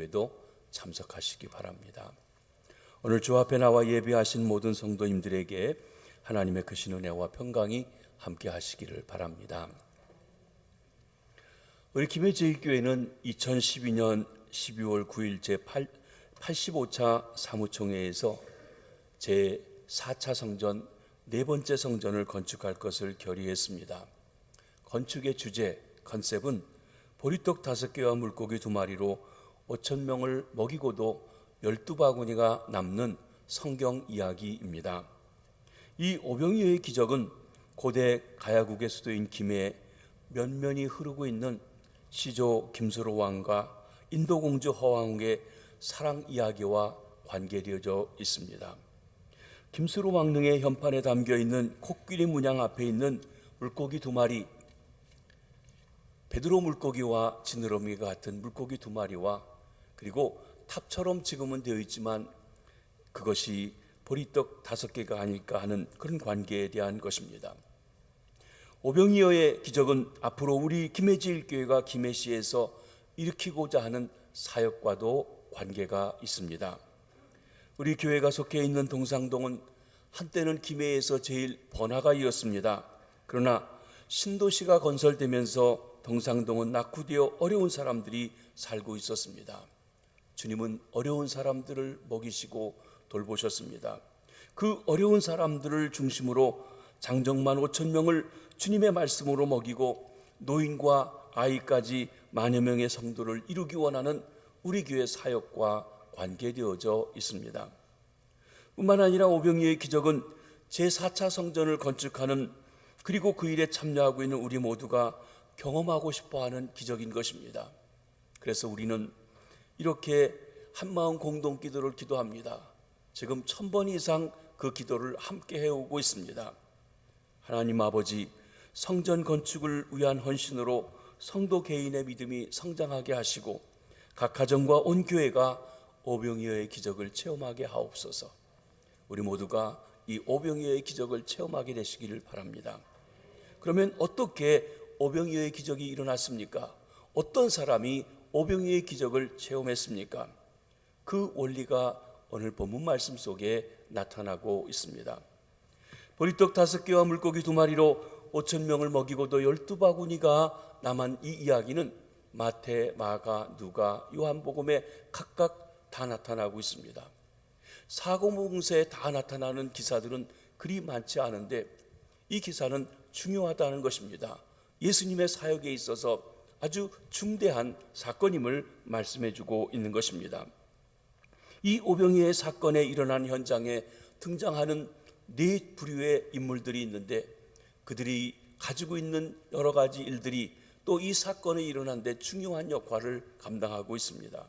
예배도 참석하시기 바랍니다. 오늘 주 앞에 나와 예배하신 모든 성도님들에게 하나님의 크신 은혜와 평강이 함께 하시기를 바랍니다. 우리 김해제일교회는 2012년 12월 9일 제85차 사무총회에서 제4차 성전, 네 번째 성전을 건축할 것을 결의했습니다. 건축의 주제, 컨셉은 보리떡 5개와 물고기 2마리로 5,000명을 먹이고도 12바구니가 남는 성경 이야기입니다. 이 오병이어의 기적은 고대 가야국의 수도인 김해에 면면이 흐르고 있는 시조 김수로 왕과 인도 공주 허왕의 사랑 이야기와 관계되어져 있습니다. 김수로 왕릉의 현판에 담겨 있는 코끼리 문양 앞에 있는 물고기 2마리, 베드로 물고기와 지느러미가 같은 물고기 2마리와 그리고 탑처럼 지금은 되어 있지만 그것이 보리떡 5개가 아닐까 하는 그런 관계에 대한 것입니다. 오병이어의 기적은 앞으로 우리 김해제일교회가 김해시에서 일으키고자 하는 사역과도 관계가 있습니다. 우리 교회가 속해 있는 동상동은 한때는 김해에서 제일 번화가이었습니다. 그러나 신도시가 건설되면서 동상동은 낙후되어 어려운 사람들이 살고 있었습니다. 주님은 어려운 사람들을 먹이시고 돌보셨습니다. 그 어려운 사람들을 중심으로 장정만 5,000명을 주님의 말씀으로 먹이고 노인과 아이까지 만여 명의 성도를 이루기 원하는 우리 교회 사역과 관계되어져 있습니다. 뿐만 아니라 오병이어의 기적은 제4차 성전을 건축하는 그리고 그 일에 참여하고 있는 우리 모두가 경험하고 싶어하는 기적인 것입니다. 그래서 우리는 이렇게 한마음 공동 기도를 기도합니다. 지금 1000번 이상 그 기도를 함께 해오고 있습니다. 하나님 아버지, 성전 건축을 위한 헌신으로 성도 개인의 믿음이 성장하게 하시고 각 가정과 온 교회가 오병이어의 기적을 체험하게 하옵소서. 우리 모두가 이 오병이어의 기적을 체험하게 되시기를 바랍니다. 그러면 어떻게 오병이어의 기적이 일어났습니까? 어떤 사람이 오병이어의 기적을 체험했습니까? 그 원리가 오늘 본문 말씀 속에 나타나고 있습니다. 보리떡 5개와 물고기 2마리로 5,000명을 먹이고도 12바구니가 남은 이 이야기는 마태, 마가, 누가, 요한복음에 각각 다 나타나고 있습니다. 사고뭉세에 다 나타나는 기사들은 그리 많지 않은데 이 기사는 중요하다는 것입니다. 예수님의 사역에 있어서 아주 중대한 사건임을 말씀해주고 있는 것입니다. 이 오병이어의 사건에 일어난 현장에 등장하는 4부류의 인물들이 있는데 그들이 가지고 있는 여러 가지 일들이 또 이 사건이 일어난 데 중요한 역할을 감당하고 있습니다.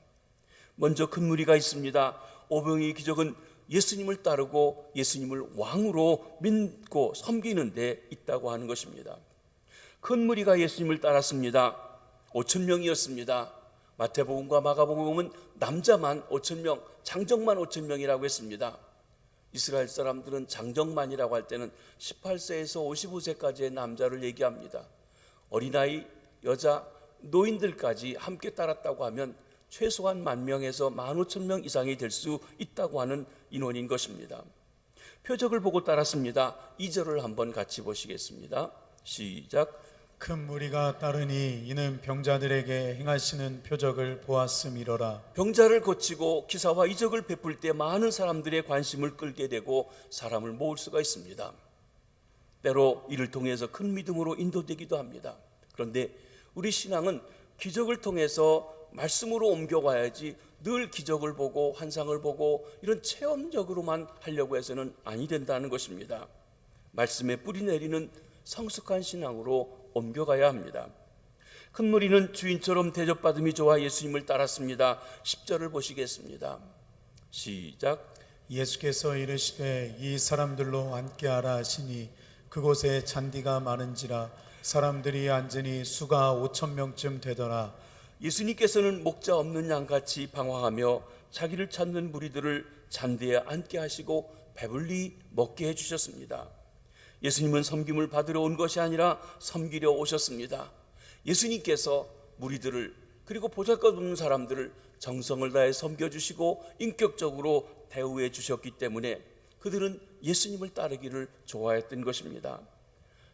먼저 큰 무리가 있습니다. 오병이어의 기적은 예수님을 따르고 예수님을 왕으로 믿고 섬기는 데 있다고 하는 것입니다. 큰 무리가 예수님을 따랐습니다. 5,000명이었습니다. 마태복음과 마가복음은 남자만 5,000명, 장정만 5,000명이라고 했습니다. 이스라엘 사람들은 장정만이라고 할 때는 18세에서 55세까지의 남자를 얘기합니다. 어린아이, 여자, 노인들까지 함께 따랐다고 하면 최소한 10,000명에서 15,000명 이상이 될 수 있다고 하는 인원인 것입니다. 표적을 보고 따랐습니다. 2절을 한번 같이 보시겠습니다. 시작. 큰 무리가 따르니 이는 병자들에게 행하시는 표적을 보았음이로라. 병자를 고치고 기사와 이적을 베풀 때 많은 사람들의 관심을 끌게 되고 사람을 모을 수가 있습니다. 때로 이를 통해서 큰 믿음으로 인도되기도 합니다. 그런데 우리 신앙은 기적을 통해서 말씀으로 옮겨가야지 늘 기적을 보고 환상을 보고 이런 체험적으로만 하려고 해서는 아니 된다는 것입니다. 말씀에 뿌리 내리는 성숙한 신앙으로 옮겨가야 합니다. 큰 무리는 주인처럼 대접받음이 좋아 예수님을 따랐습니다. 10절을 보시겠습니다. 시작. 예수께서 이르시되 이 사람들로 앉게하라 하시니 그곳에 잔디가 많은지라 사람들이 앉으니 수가 5,000명쯤 되더라. 예수님께서는 목자 없는 양같이 방황하며 자기를 찾는 무리들을 잔디에 앉게 하시고 배불리 먹게 해주셨습니다. 예수님은 섬김을 받으러 온 것이 아니라 섬기려 오셨습니다. 예수님께서 무리들을 그리고 보잘것없는 사람들을 정성을 다해 섬겨주시고 인격적으로 대우해 주셨기 때문에 그들은 예수님을 따르기를 좋아했던 것입니다.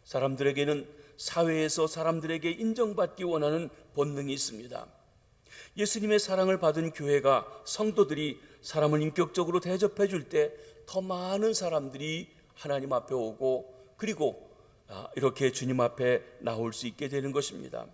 사람들에게는 사회에서 사람들에게 인정받기 원하는 본능이 있습니다. 예수님의 사랑을 받은 교회가, 성도들이 사람을 인격적으로 대접해 줄 때 더 많은 사람들이 하나님 앞에 오고 그리고 이렇게 주님 앞에 나올 수 있게 되는 것입니다.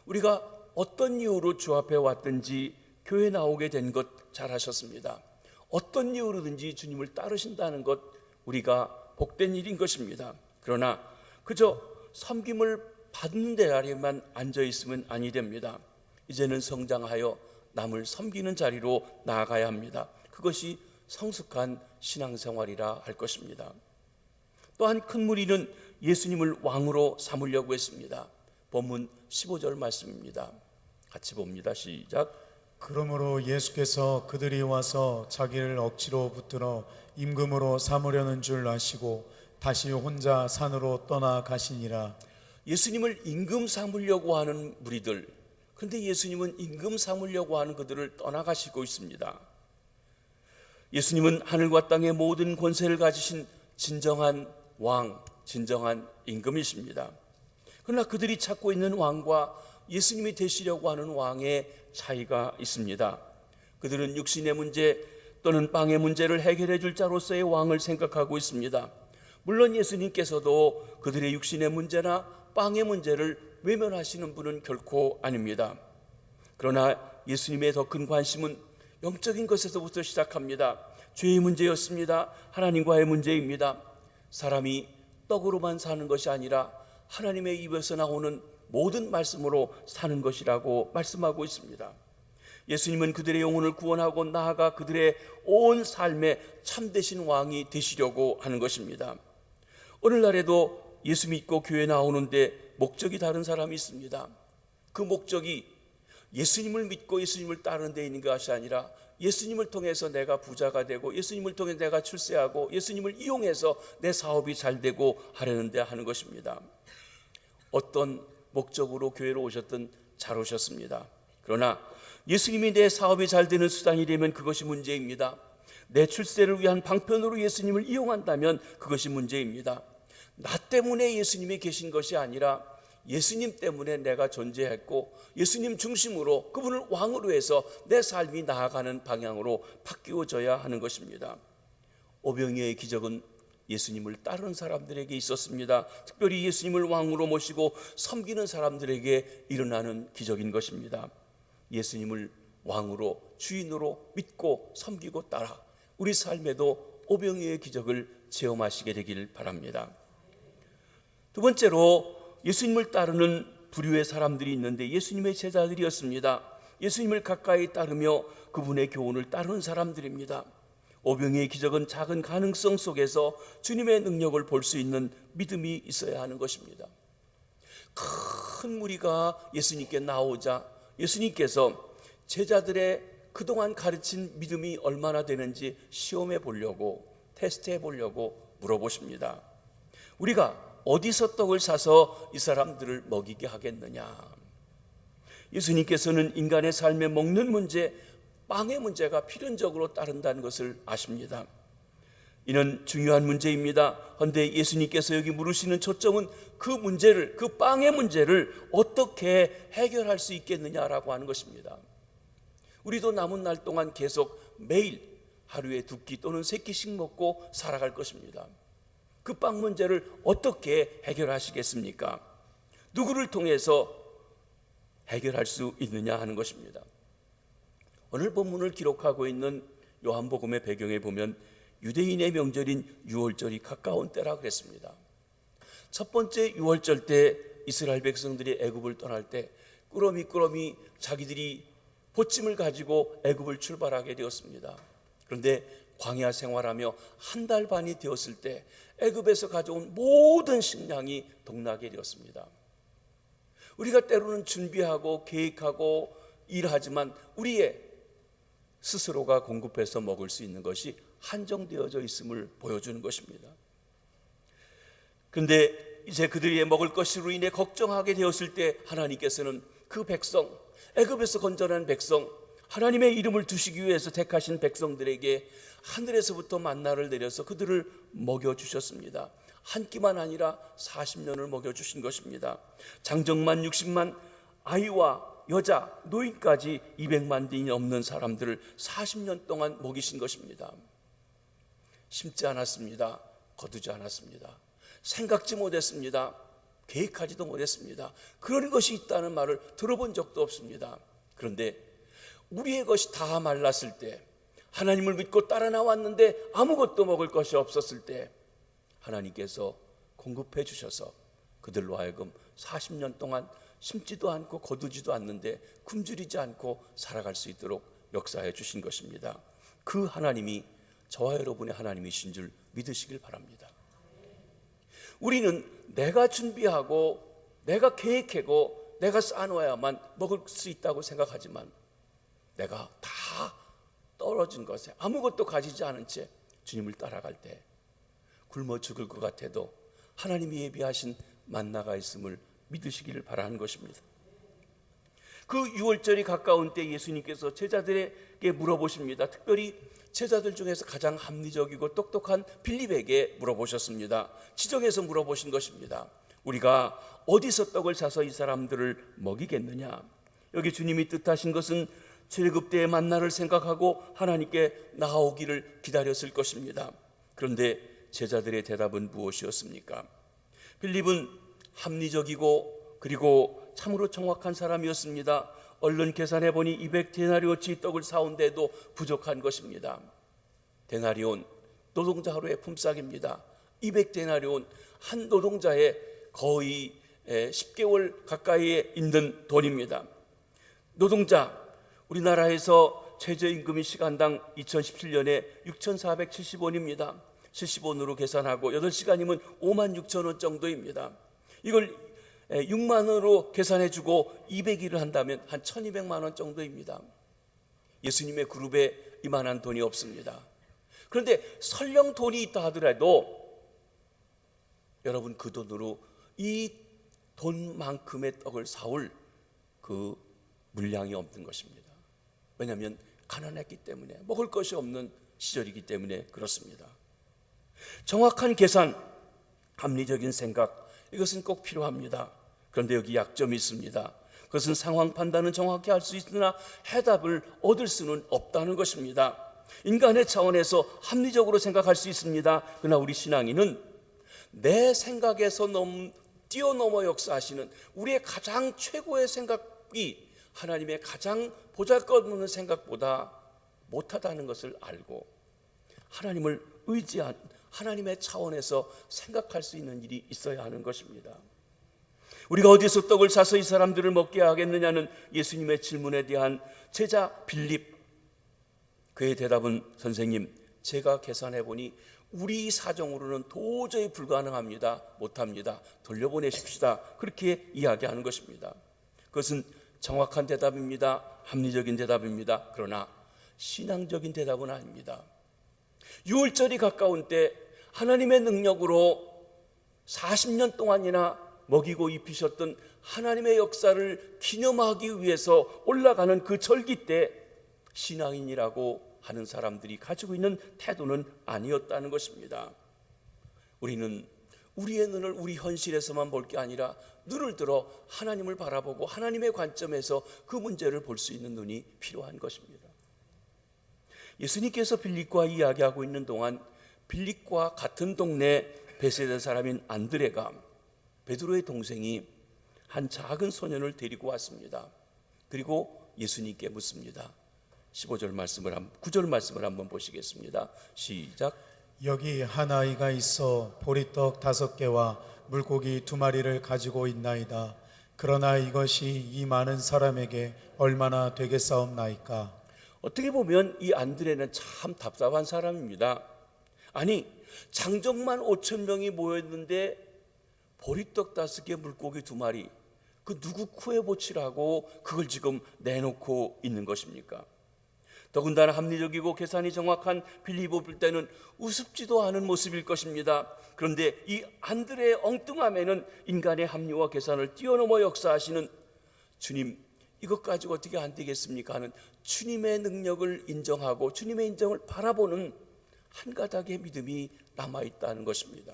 우리가 어떤 이유로 주 앞에 왔든지 교회 나오게 된 것 잘 하셨습니다. 어떤 이유로든지 주님을 따르신다는 것 우리가 복된 일인 것입니다. 그러나 그저 섬김을 받는 데 아래만 앉아 있으면 아니 됩니다. 이제는 성장하여 남을 섬기는 자리로 나아가야 합니다. 그것이 성숙한 신앙생활이라 할 것입니다. 또한 큰 무리는 예수님을 왕으로 삼으려고 했습니다. 본문 15절 말씀입니다. 같이 봅니다. 시작. 그러므로 예수께서 그들이 와서 자기를 억지로 붙들어 임금으로 삼으려는 줄 아시고 다시 혼자 산으로 떠나가시니라. 예수님을 임금 삼으려고 하는 무리들, 그런데 예수님은 임금 삼으려고 하는 그들을 떠나가시고 있습니다. 예수님은 하늘과 땅의 모든 권세를 가지신 진정한 왕, 진정한 임금이십니다. 그러나 그들이 찾고 있는 왕과 예수님이 되시려고 하는 왕의 차이가 있습니다. 그들은 육신의 문제 또는 빵의 문제를 해결해 줄 자로서의 왕을 생각하고 있습니다. 물론 예수님께서도 그들의 육신의 문제나 빵의 문제를 외면하시는 분은 결코 아닙니다. 그러나 예수님의 더 큰 관심은 영적인 것에서부터 시작합니다. 죄의 문제였습니다. 하나님과의 문제입니다. 사람이 떡으로만 사는 것이 아니라 하나님의 입에서 나오는 모든 말씀으로 사는 것이라고 말씀하고 있습니다. 예수님은 그들의 영혼을 구원하고 나아가 그들의 온 삶의 참되신 왕이 되시려고 하는 것입니다. 오늘날에도 예수 믿고 교회 나오는데 목적이 다른 사람이 있습니다. 그 목적이 예수님을 믿고 예수님을 따르는 데 있는 것이 아니라 예수님을 통해서 내가 부자가 되고 예수님을 통해 내가 출세하고 예수님을 이용해서 내 사업이 잘 되고 하려는 데 하는 것입니다. 어떤 목적으로 교회로 오셨든 잘 오셨습니다. 그러나 예수님이 내 사업이 잘 되는 수단이 되면 그것이 문제입니다. 내 출세를 위한 방편으로 예수님을 이용한다면 그것이 문제입니다. 나 때문에 예수님이 계신 것이 아니라 예수님 때문에 내가 존재했고 예수님 중심으로 그분을 왕으로 해서 내 삶이 나아가는 방향으로 바뀌어져야 하는 것입니다. 오병이어의 기적은 예수님을 따르는 사람들에게 있었습니다. 특별히 예수님을 왕으로 모시고 섬기는 사람들에게 일어나는 기적인 것입니다. 예수님을 왕으로 주인으로 믿고 섬기고 따라 우리 삶에도 오병이어의 기적을 체험하시게 되길 바랍니다. 두 번째로 예수님을 따르는 부류의 사람들이 있는데 예수님의 제자들이었습니다. 예수님을 가까이 따르며 그분의 교훈을 따르는 사람들입니다. 오병이어의 기적은 작은 가능성 속에서 주님의 능력을 볼 수 있는 믿음이 있어야 하는 것입니다. 큰 무리가 예수님께 나오자 예수님께서 제자들의 그동안 가르친 믿음이 얼마나 되는지 시험해 보려고, 테스트해 보려고 물어보십니다. 우리가 어디서 떡을 사서 이 사람들을 먹이게 하겠느냐? 예수님께서는 인간의 삶에 먹는 문제, 빵의 문제가 필연적으로 따른다는 것을 아십니다. 이는 중요한 문제입니다. 그런데 예수님께서 여기 물으시는 초점은 그 문제를, 그 빵의 문제를 어떻게 해결할 수 있겠느냐라고 하는 것입니다. 우리도 남은 날 동안 계속 매일 하루에 2끼 또는 3끼씩 먹고 살아갈 것입니다. 그 빵 문제를 어떻게 해결하시겠습니까? 누구를 통해서 해결할 수 있느냐 하는 것입니다. 오늘 본문을 기록하고 있는 요한복음의 배경에 보면 유대인의 명절인 유월절이 가까운 때라 그랬습니다. 첫 번째 유월절 때 이스라엘 백성들이 애굽을 떠날 때 꾸러미 자기들이 보침을 가지고 애굽을 출발하게 되었습니다. 그런데 광야 생활하며 1달 반이 되었을 때 애굽에서 가져온 모든 식량이 동나게 되었습니다. 우리가 때로는 준비하고 계획하고 일하지만 우리의 스스로가 공급해서 먹을 수 있는 것이 한정되어져 있음을 보여주는 것입니다. 그런데 이제 그들이 먹을 것으로 인해 걱정하게 되었을 때 하나님께서는 그 백성, 애굽에서 건져낸 백성 하나님의 이름을 두시기 위해서 택하신 백성들에게 하늘에서부터 만나를 내려서 그들을 먹여주셨습니다. 한 끼만 아니라 40년을 먹여주신 것입니다. 장정만 60만, 아이와 여자, 노인까지 200만 이 넘는 사람들을 40년 동안 먹이신 것입니다. 심지 않았습니다. 거두지 않았습니다. 생각지 못했습니다. 계획하지도 못했습니다. 그런 것이 있다는 말을 들어본 적도 없습니다. 그런데 우리의 것이 다 말랐을 때, 하나님을 믿고 따라 나왔는데 아무것도 먹을 것이 없었을 때 하나님께서 공급해 주셔서 그들로 하여금 40년 동안 심지도 않고 거두지도 않는데 굶주리지 않고 살아갈 수 있도록 역사해 주신 것입니다. 그 하나님이 저와 여러분의 하나님이신 줄 믿으시길 바랍니다. 우리는 내가 준비하고 내가 계획하고 내가 쌓아놓아야만 먹을 수 있다고 생각하지만, 내가 다 떨어진 것에 아무것도 가지지 않은 채 주님을 따라갈 때 굶어 죽을 것 같아도 하나님이 예비하신 만나가 있음을 믿으시기를 바라는 것입니다. 그 6월절이 가까운 때 예수님께서 제자들에게 물어보십니다. 특별히 제자들 중에서 가장 합리적이고 똑똑한 빌립에게 물어보셨습니다. 지정해서 물어보신 것입니다. 우리가 어디서 떡을 사서 이 사람들을 먹이겠느냐? 여기 주님이 뜻하신 것은 출애굽 때의 만나를 생각하고 하나님께 나아오기를 기다렸을 것입니다. 그런데 제자들의 대답은 무엇이었습니까? 빌립은 합리적이고 그리고 참으로 정확한 사람이었습니다. 얼른 계산해 보니 200데나리온치 떡을 사온데도 부족한 것입니다. 데나리온, 노동자 하루의 품삯입니다. 200데나리온, 한 노동자의 거의 10개월 가까이에 있는 돈입니다. 노동자, 우리나라에서 최저임금이 시간당 2017년에 6,470원입니다. 70원으로 계산하고 8시간이면 56,000원 정도입니다. 이걸 6만 원으로 계산해주고 200일을 한다면 한 1,200만 원 정도입니다. 예수님의 그룹에 이만한 돈이 없습니다. 그런데 설령 돈이 있다 하더라도 여러분, 그 돈으로 이 돈만큼의 떡을 사올 그 물량이 없는 것입니다. 왜냐하면 가난했기 때문에, 먹을 것이 없는 시절이기 때문에 그렇습니다. 정확한 계산, 합리적인 생각, 이것은 꼭 필요합니다. 그런데 여기 약점이 있습니다. 그것은 상황 판단은 정확히 할 수 있으나 해답을 얻을 수는 없다는 것입니다. 인간의 차원에서 합리적으로 생각할 수 있습니다. 그러나 우리 신앙인은 내 생각에서 뛰어넘어 역사하시는 우리의 가장 최고의 생각이 하나님의 가장 보잘것없는 생각보다 못하다는 것을 알고 하나님을 의지한 하나님의 차원에서 생각할 수 있는 일이 있어야 하는 것입니다. 우리가 어디서 떡을 사서 이 사람들을 먹게 하겠느냐는 예수님의 질문에 대한 제자 빌립, 그의 대답은, 선생님, 제가 계산해 보니 우리 사정으로는 도저히 불가능합니다. 못합니다. 돌려보내십시다. 그렇게 이야기하는 것입니다. 그것은 정확한 대답입니다. 합리적인 대답입니다. 그러나 신앙적인 대답은 아닙니다. 6월절이 가까운 때 하나님의 능력으로 40년 동안이나 먹이고 입히셨던 하나님의 역사를 기념하기 위해서 올라가는 그 절기 때 신앙인이라고 하는 사람들이 가지고 있는 태도는 아니었다는 것입니다. 우리는 우리의 눈을 우리 현실에서만 볼 게 아니라 눈을 들어 하나님을 바라보고 하나님의 관점에서 그 문제를 볼 수 있는 눈이 필요한 것입니다. 예수님께서 빌립과 이야기하고 있는 동안 빌립과 같은 동네 베세다 사람인 안드레가 베드로의 동생이 한 작은 소년을 데리고 왔습니다. 그리고 예수님께 묻습니다. 9절 말씀을 한번 보시겠습니다. 시작. 여기 한 아이가 있어 보리떡 5개와 물고기 2마리를 가지고 있나이다. 그러나 이것이 이 많은 사람에게 얼마나 되겠사옵나이까? 어떻게 보면 이 안드레는 참 답답한 사람입니다. 아니, 장정만 5,000명이 모였는데 보리떡 5개, 물고기 2마리, 그 누구 쿠에 보치라고 그걸 지금 내놓고 있는 것입니까? 더군다나 합리적이고 계산이 정확한 빌립을 볼 때는 우습지도 않은 모습일 것입니다. 그런데 이 안드레의 엉뚱함에는 인간의 합리와 계산을 뛰어넘어 역사하시는 주님, 이것 가지고 어떻게 안 되겠습니까 하는 주님의 능력을 인정하고 주님의 인정을 바라보는 한 가닥의 믿음이 남아있다는 것입니다.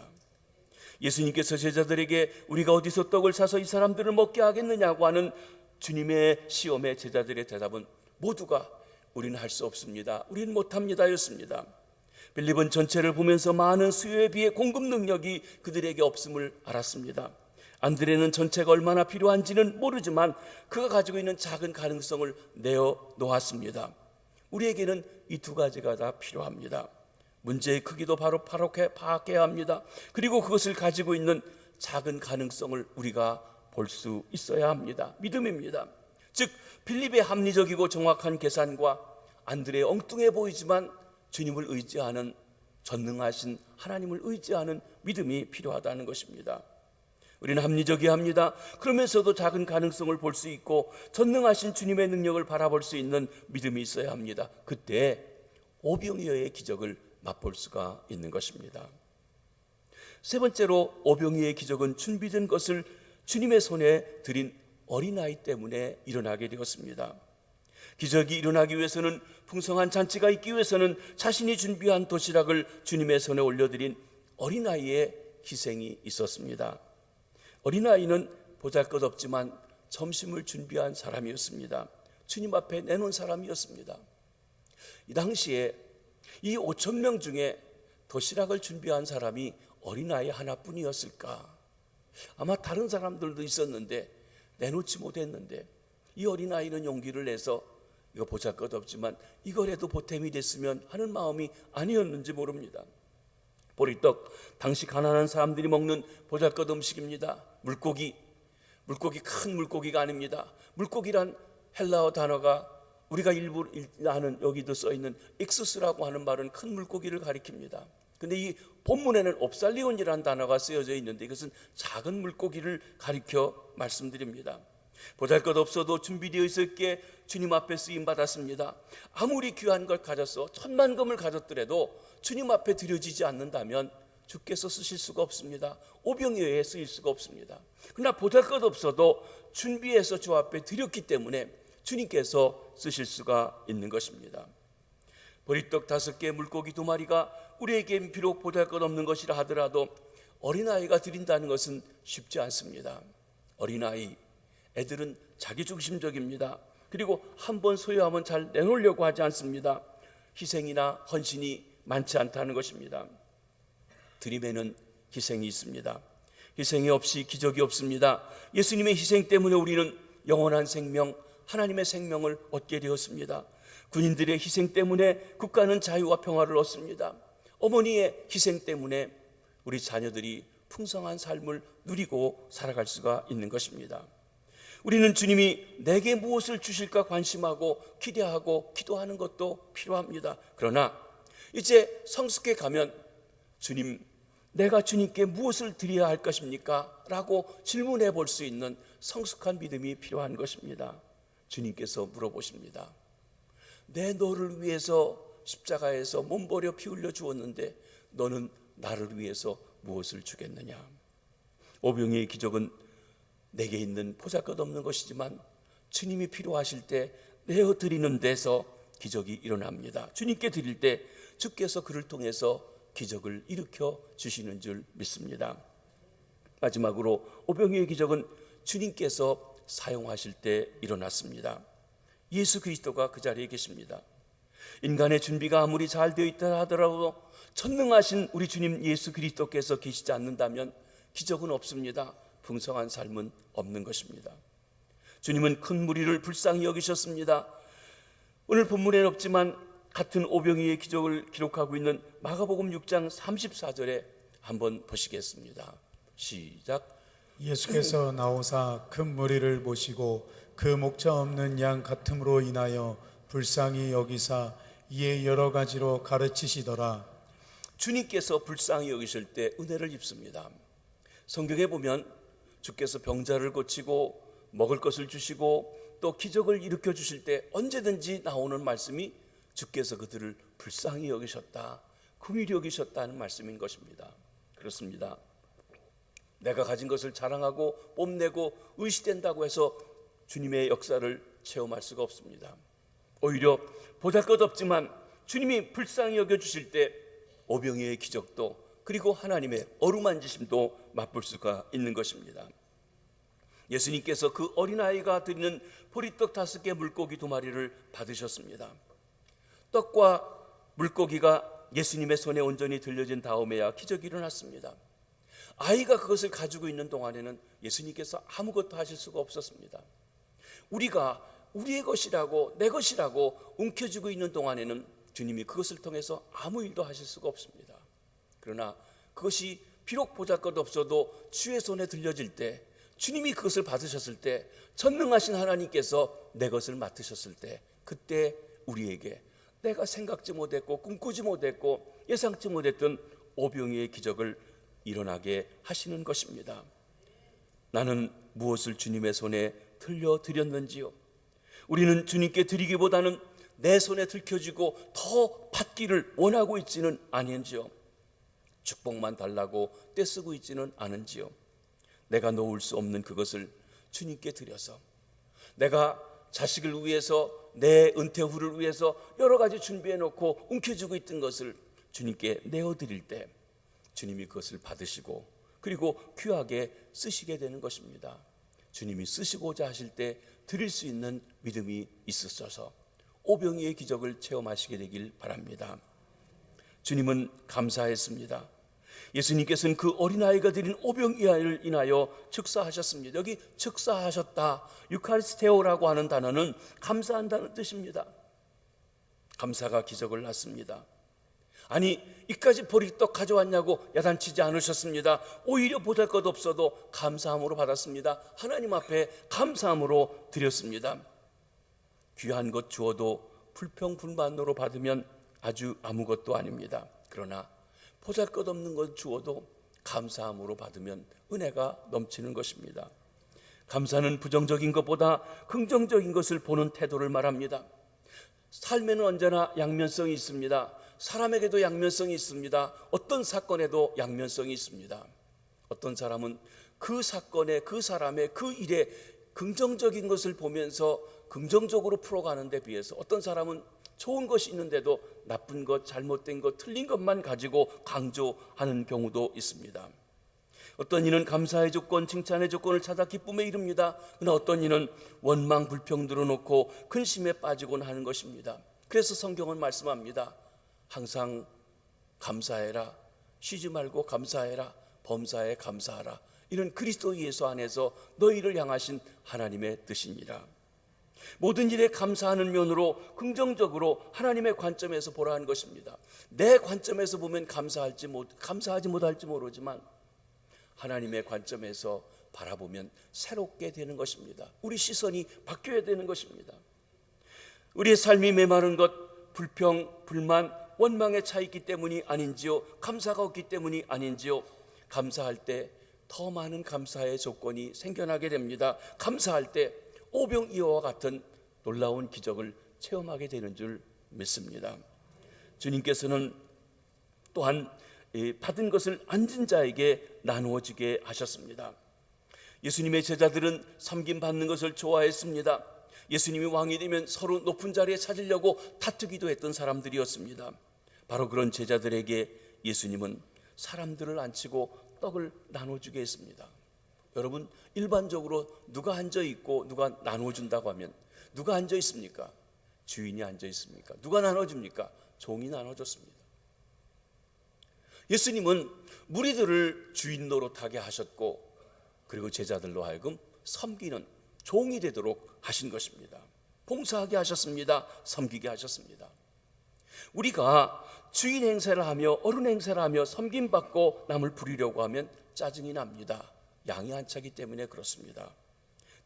예수님께서 제자들에게 우리가 어디서 떡을 사서 이 사람들을 먹게 하겠느냐고 하는 주님의 시험에 제자들의 대답은 모두가 우리는 할 수 없습니다, 우리는 못합니다 였습니다. 빌립은 전체를 보면서 많은 수요에 비해 공급 능력이 그들에게 없음을 알았습니다. 안드레는 전체가 얼마나 필요한지는 모르지만 그가 가지고 있는 작은 가능성을 내어 놓았습니다. 우리에게는 이 두 가지가 다 필요합니다. 문제의 크기도 바로 파악해야 합니다. 그리고 그것을 가지고 있는 작은 가능성을 우리가 볼 수 있어야 합니다. 믿음입니다. 즉 빌립의 합리적이고 정확한 계산과 안드레의 엉뚱해 보이지만 주님을 의지하는, 전능하신 하나님을 의지하는 믿음이 필요하다는 것입니다. 우리는 합리적이어야 합니다. 그러면서도 작은 가능성을 볼 수 있고 전능하신 주님의 능력을 바라볼 수 있는 믿음이 있어야 합니다. 그때 오병이어의 기적을 맛볼 수가 있는 것입니다. 세 번째로 오병이어의 기적은 준비된 것을 주님의 손에 드린 어린아이 때문에 일어나게 되었습니다. 기적이 일어나기 위해서는, 풍성한 잔치가 있기 위해서는 자신이 준비한 도시락을 주님의 손에 올려드린 어린아이의 희생이 있었습니다. 어린아이는 보잘것없지만 점심을 준비한 사람이었습니다. 주님 앞에 내놓은 사람이었습니다. 이 당시에 이 5천 명 중에 도시락을 준비한 사람이 어린아이 하나뿐이었을까? 아마 다른 사람들도 있었는데 내놓지 못했는데 이 어린아이는 용기를 내서 이거 보잘것없지만 이거라도 보탬이 됐으면 하는 마음이 아니었는지 모릅니다. 보리떡, 당시 가난한 사람들이 먹는 보잘것 음식입니다. 물고기 큰 물고기가 아닙니다. 물고기란 헬라어 단어가 우리가 일부 아는, 여기도 써있는 익수스라고 하는 말은 큰 물고기를 가리킵니다. 근데 이 본문에는 옵살리온이라는 단어가 쓰여져 있는데 이것은 작은 물고기를 가리켜 말씀드립니다. 보잘것없어도 준비되어 있었기에 주님 앞에 쓰임 받았습니다. 아무리 귀한 걸 가졌어, 10,000금을 가졌더라도 주님 앞에 드려지지 않는다면 주께서 쓰실 수가 없습니다. 오병이어에 쓰일 수가 없습니다. 그러나 보잘것없어도 준비해서 주 앞에 드렸기 때문에 주님께서 쓰실 수가 있는 것입니다. 보리떡 5개, 물고기 2마리가 우리에겐 비록 보잘것없는 것이라 하더라도 어린아이가 드린다는 것은 쉽지 않습니다. 어린아이, 애들은 자기중심적입니다. 그리고 한번 소유하면 잘 내놓으려고 하지 않습니다. 희생이나 헌신이 많지 않다는 것입니다. 드림에는 희생이 있습니다. 희생이 없이 기적이 없습니다. 예수님의 희생 때문에 우리는 영원한 생명, 하나님의 생명을 얻게 되었습니다. 군인들의 희생 때문에 국가는 자유와 평화를 얻습니다. 어머니의 희생 때문에 우리 자녀들이 풍성한 삶을 누리고 살아갈 수가 있는 것입니다. 우리는 주님이 내게 무엇을 주실까 관심하고 기대하고 기도하는 것도 필요합니다. 그러나 이제 성숙해 가면 주님, 내가 주님께 무엇을 드려야 할 것입니까? 라고 질문해 볼 수 있는 성숙한 믿음이 필요한 것입니다. 주님께서 물어보십니다. 내 너를 위해서 십자가에서 몸버려 피 흘려 주었는데 너는 나를 위해서 무엇을 주겠느냐? 오병이의 기적은 내게 있는 보잘것없는 것이지만 주님이 필요하실 때 내어드리는 데서 기적이 일어납니다. 주님께 드릴 때 주께서 그를 통해서 기적을 일으켜 주시는 줄 믿습니다. 마지막으로 오병이의 기적은 주님께서 사용하실 때 일어났습니다. 예수 그리스도가 그 자리에 계십니다. 인간의 준비가 아무리 잘 되어 있다 하더라도 전능하신 우리 주님 예수 그리스도께서 계시지 않는다면 기적은 없습니다. 풍성한 삶은 없는 것입니다. 주님은 큰 무리를 불쌍히 여기셨습니다. 오늘 본문에는 없지만 같은 오병이의 기적을 기록하고 있는 마가복음 6장 34절에 한번 보시겠습니다. 시작. 예수께서 나오사 큰 무리를 보시고 그 목자 없는 양 같음으로 인하여 불쌍히 여기사 이에 여러 가지로 가르치시더라. 주님께서 불쌍히 여기실 때 은혜를 입습니다. 성경에 보면 주께서 병자를 고치고 먹을 것을 주시고 또 기적을 일으켜 주실 때 언제든지 나오는 말씀이 주께서 그들을 불쌍히 여기셨다, 긍휼히 여기셨다는 말씀인 것입니다. 그렇습니다. 내가 가진 것을 자랑하고 뽐내고 의시된다고 해서 주님의 역사를 체험할 수가 없습니다. 오히려 보잘것없지만 주님이 불쌍히 여겨주실 때 오병이어의 기적도, 그리고 하나님의 어루만지심도 맛볼 수가 있는 것입니다. 예수님께서 그 어린아이가 드리는 보리떡 5개, 물고기 2마리를 받으셨습니다. 떡과 물고기가 예수님의 손에 온전히 들려진 다음에야 기적이 일어났습니다. 아이가 그것을 가지고 있는 동안에는 예수님께서 아무것도 하실 수가 없었습니다. 우리가 우리의 것이라고, 내 것이라고 움켜쥐고 있는 동안에는 주님이 그것을 통해서 아무 일도 하실 수가 없습니다. 그러나 그것이 비록 보잘것없어도 주의 손에 들려질 때, 주님이 그것을 받으셨을 때, 전능하신 하나님께서 내 것을 맡으셨을 때, 그때 우리에게 내가 생각지 못했고 꿈꾸지 못했고 예상치 못했던 오병이의 기적을 일어나게 하시는 것입니다. 나는 무엇을 주님의 손에 들려드렸는지요? 우리는 주님께 드리기보다는 내 손에 들켜지고 더 받기를 원하고 있지는 않은지요? 축복만 달라고 떼쓰고 있지는 않은지요? 내가 놓을 수 없는 그것을 주님께 드려서, 내가 자식을 위해서, 내 은퇴 후를 위해서 여러 가지 준비해 놓고 움켜쥐고 있던 것을 주님께 내어드릴 때 주님이 그것을 받으시고 그리고 귀하게 쓰시게 되는 것입니다. 주님이 쓰시고자 하실 때 드릴 수 있는 믿음이 있으셔서 오병이의 기적을 체험하시게 되길 바랍니다. 주님은 감사했습니다. 예수님께서는 그 어린아이가 드린 오병이어를 인하여 즉사하셨습니다. 여기 즉사하셨다, 유카리스테오라고 하는 단어는 감사한다는 뜻입니다. 감사가 기적을 낳습니다. 아니, 이까지 보리떡 가져왔냐고 야단치지 않으셨습니다. 오히려 보잘것없어도 감사함으로 받았습니다. 하나님 앞에 감사함으로 드렸습니다. 귀한 것 주어도 불평불만으로 받으면 아주 아무것도 아닙니다. 그러나 보잘것없는 것 주어도 감사함으로 받으면 은혜가 넘치는 것입니다. 감사는 부정적인 것보다 긍정적인 것을 보는 태도를 말합니다. 삶에는 언제나 양면성이 있습니다. 사람에게도 양면성이 있습니다. 어떤 사건에도 양면성이 있습니다. 어떤 사람은 그 사건에, 그 사람의, 그 일에 긍정적인 것을 보면서 긍정적으로 풀어가는 데 비해서 어떤 사람은 좋은 것이 있는데도 나쁜 것, 잘못된 것, 틀린 것만 가지고 강조하는 경우도 있습니다. 어떤 이는 감사의 조건, 칭찬의 조건을 찾아 기쁨에 이릅니다. 그러나 어떤 이는 원망, 불평 들어놓고 근심에 빠지곤 하는 것입니다. 그래서 성경은 말씀합니다. 항상 감사해라, 쉬지 말고 감사해라, 범사에 감사하라. 이는 그리스도 예수 안에서 너희를 향하신 하나님의 뜻이니라. 모든 일에 감사하는 면으로 긍정적으로 하나님의 관점에서 보라 하는 것입니다. 내 관점에서 보면 감사하지 못할지 모르지만 하나님의 관점에서 바라보면 새롭게 되는 것입니다. 우리 시선이 바뀌어야 되는 것입니다. 우리의 삶이 메마른 것, 불평, 불만, 원망에 차 있기 때문이 아닌지요? 감사가 없기 때문이 아닌지요? 감사할 때 더 많은 감사의 조건이 생겨나게 됩니다. 감사할 때 오병이어와 같은 놀라운 기적을 체험하게 되는 줄 믿습니다. 주님께서는 또한 받은 것을 앉은 자에게 나누어지게 하셨습니다. 예수님의 제자들은 섬김받는 것을 좋아했습니다. 예수님이 왕이 되면 서로 높은 자리에 찾으려고 다투기도 했던 사람들이었습니다. 바로 그런 제자들에게 예수님은 사람들을 앉히고 떡을 나눠주게 했습니다. 여러분, 일반적으로 누가 앉아있고 누가 나눠준다고 하면 누가 앉아있습니까? 주인이 앉아있습니까? 누가 나눠줍니까? 종이 나눠줬습니다. 예수님은 무리들을 주인 노릇하게 하셨고 그리고 제자들로 하여금 섬기는 종이 되도록 하신 것입니다. 봉사하게 하셨습니다. 섬기게 하셨습니다. 우리가 주인 행세를 하며 어른 행세를 하며 섬김받고 남을 부리려고 하면 짜증이 납니다. 양이 안 차기 때문에 그렇습니다.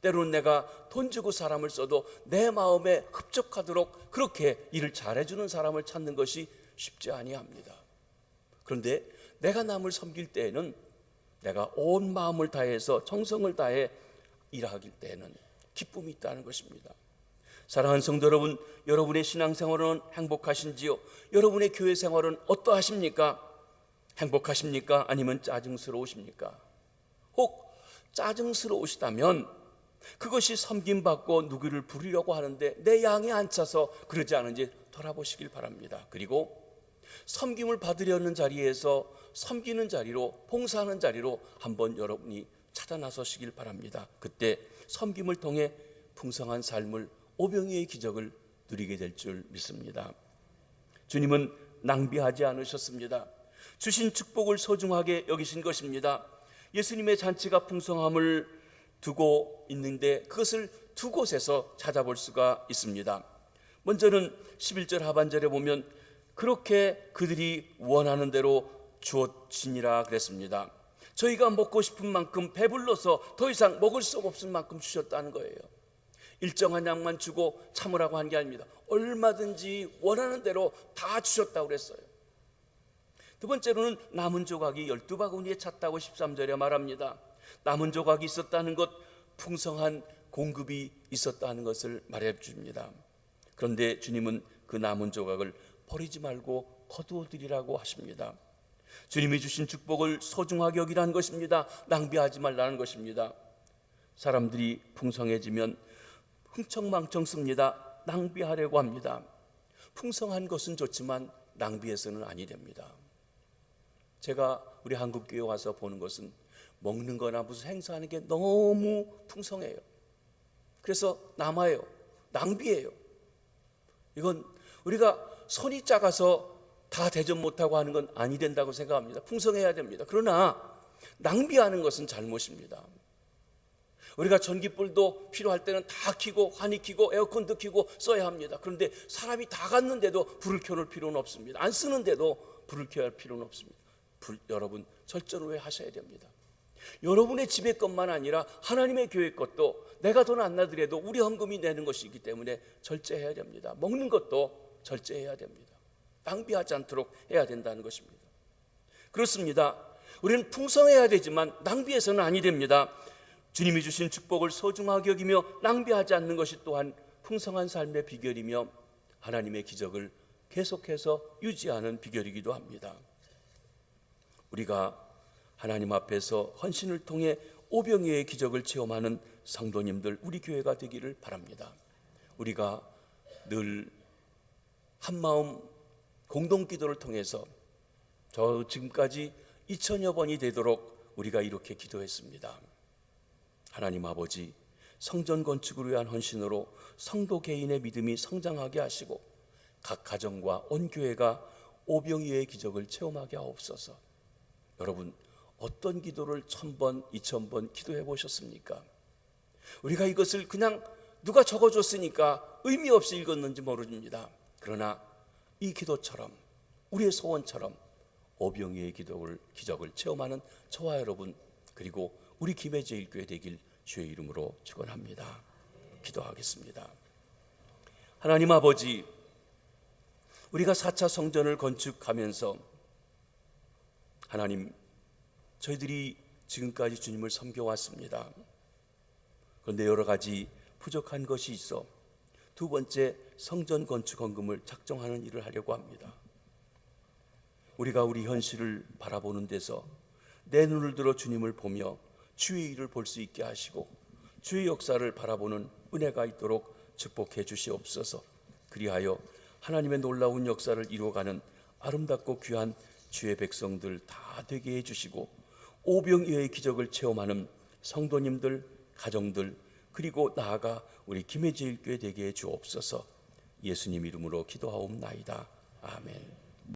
때로는 내가 돈 주고 사람을 써도 내 마음에 흡족하도록 그렇게 일을 잘해주는 사람을 찾는 것이 쉽지 아니합니다. 그런데 내가 남을 섬길 때에는 내가 온 마음을 다해서 정성을 다해 일하길 때에는 기쁨이 있다는 것입니다. 사랑하는 성도 여러분, 여러분의 신앙생활은 행복하신지요? 여러분의 교회 생활은 어떠하십니까? 행복하십니까? 아니면 짜증스러우십니까? 혹 짜증스러우시다면 그것이 섬김받고 누구를 부리려고 하는데 내 양에 앉혀서 그러지 않은지 돌아보시길 바랍니다. 그리고 섬김을 받으려는 자리에서 섬기는 자리로, 봉사하는 자리로 한번 여러분이 찾아 나서시길 바랍니다. 그때 섬김을 통해 풍성한 삶을, 오병이의 기적을 누리게 될 줄 믿습니다. 주님은 낭비하지 않으셨습니다. 주신 축복을 소중하게 여기신 것입니다. 예수님의 잔치가 풍성함을 두고 있는데 그것을 두 곳에서 찾아볼 수가 있습니다. 먼저는 11절 하반절에 보면 그렇게 그들이 원하는 대로 주었지니라 그랬습니다. 저희가 먹고 싶은 만큼 배불러서 더 이상 먹을 수 없을 만큼 주셨다는 거예요. 일정한 양만 주고 참으라고 한 게 아닙니다. 얼마든지 원하는 대로 다 주셨다고 그랬어요. 두 번째로는 남은 조각이 12바구니에 찼다고 13절에 말합니다. 남은 조각이 있었다는 것, 풍성한 공급이 있었다는 것을 말해 줍니다. 그런데 주님은 그 남은 조각을 버리지 말고 거두어 드리라고 하십니다. 주님이 주신 축복을 소중하게 여기라는 것입니다. 낭비하지 말라는 것입니다. 사람들이 풍성해지면 흥청망청 씁니다. 낭비하려고 합니다. 풍성한 것은 좋지만 낭비해서는 아니 됩니다. 제가 우리 한국교회 와서 보는 것은 먹는 거나 무슨 행사하는 게 너무 풍성해요. 그래서 남아요. 낭비해요. 이건 우리가 손이 작아서 다 대접 못하고 하는 건 아니 된다고 생각합니다. 풍성해야 됩니다. 그러나 낭비하는 것은 잘못입니다. 우리가 전기불도 필요할 때는 다 켜고 환히 켜고 에어컨도 켜고 써야 합니다. 그런데 사람이 다 갔는데도 불을 켜놓을 필요는 없습니다. 안 쓰는데도 불을 켜야 할 필요는 없습니다. 여러분 절전을 하셔야 됩니다. 여러분의 집의 것만 아니라 하나님의 교회 것도 내가 돈 안 나더라도 우리 헌금이 내는 것이기 때문에 절제해야 됩니다. 먹는 것도 절제해야 됩니다. 낭비하지 않도록 해야 된다는 것입니다. 그렇습니다. 우리는 풍성해야 되지만 낭비해서는 아니 됩니다. 주님이 주신 축복을 소중하게 여기며 낭비하지 않는 것이 또한 풍성한 삶의 비결이며 하나님의 기적을 계속해서 유지하는 비결이기도 합니다. 우리가 하나님 앞에서 헌신을 통해 오병이어의 기적을 체험하는 성도님들, 우리 교회가 되기를 바랍니다. 우리가 늘 한마음 공동기도를 통해서 지금까지 2000여 번이 되도록 우리가 이렇게 기도했습니다. 하나님 아버지, 성전 건축을 위한 헌신으로 성도 개인의 믿음이 성장하게 하시고 각 가정과 온 교회가 오병이어의 기적을 체험하게 하옵소서. 여러분, 어떤 기도를 1000번, 2000번 기도해 보셨습니까? 우리가 이것을 그냥 누가 적어줬으니까 의미 없이 읽었는지 모릅니다. 그러나 이 기도처럼, 우리의 소원처럼 오병이어의 기적을 체험하는 저와 여러분, 그리고 우리 김해제일교회 되길 주의 이름으로 축원합니다. 기도하겠습니다. 하나님 아버지, 우리가 4차 성전을 건축하면서 하나님, 저희들이 지금까지 주님을 섬겨왔습니다. 그런데 여러 가지 부족한 것이 있어 두 번째 성전 건축 헌금을 작정하는 일을 하려고 합니다. 우리가 우리 현실을 바라보는 데서 내 눈을 들어 주님을 보며 주의 일을 볼 수 있게 하시고 주의 역사를 바라보는 은혜가 있도록 축복해 주시옵소서. 그리하여 하나님의 놀라운 역사를 이루어가는 아름답고 귀한 주의 백성들 다 되게 해주시고 오병이어의 기적을 체험하는 성도님들, 가정들, 그리고 나아가 우리 김해제일교회 되게 해 주옵소서. 예수님 이름으로 기도하옵나이다. 아멘.